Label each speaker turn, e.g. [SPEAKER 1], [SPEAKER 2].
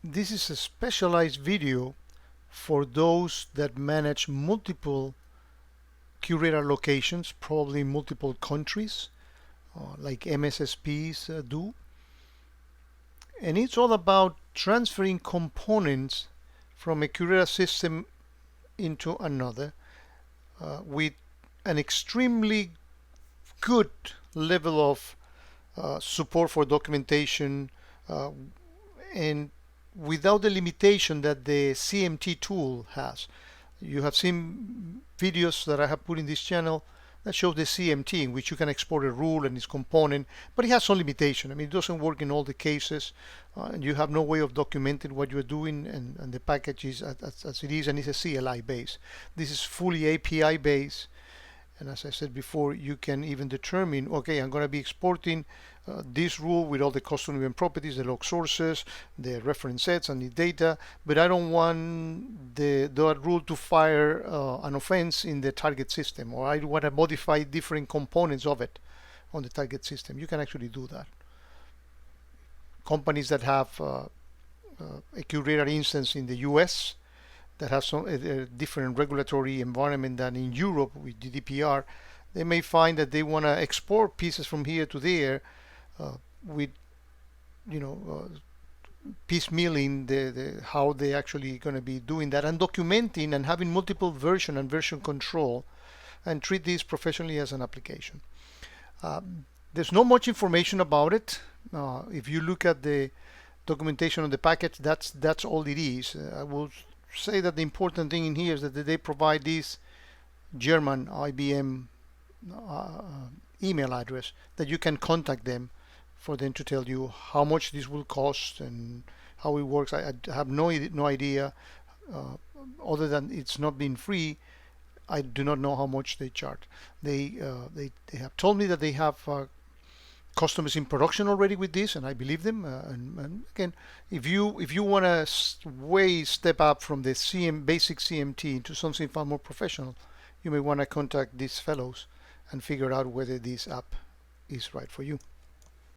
[SPEAKER 1] This is a specialized video for those that manage multiple curator locations, probably multiple countries, like MSSPs do. And it's all about transferring components from a curator system into another with an extremely good level of support for documentation and without the limitation that the CMT tool has. You have seen videos that I have put in this channel that show the CMT in which you can export a rule and its component, but it has some limitation. I mean, it doesn't work in all the cases, and you have no way of documenting what you're doing, and the package is as it is, and it's a CLI base. This is fully API based, and as I said before, you can even determine, okay, I'm going to be exporting this rule with all the custom event properties, the log sources, the reference sets, and the data, but I don't want that rule to fire an offense in the target system, or I want to modify different components of it on the target system. You can actually do that. Companies that have a curator instance in the US that has some a different regulatory environment than in Europe with GDPR, they may find that they want to export pieces from here to there with, piecemealing how they actually going to be doing that and documenting and having multiple version and version control and treat this professionally as an application. There's not much information about it. If you look at the documentation of the package, that's all it is. I will say that the important thing in here is that they provide this German IBM email address that you can contact them for them to tell you how much this will cost and how it works. I have no idea, other than it's not been free. I do not know how much they charge. They have told me that they have customers in production already with this, and I believe them. And again, if you want to step up from the basic CMT into something far more professional, you may want to contact these fellows and figure out whether this app is right for you.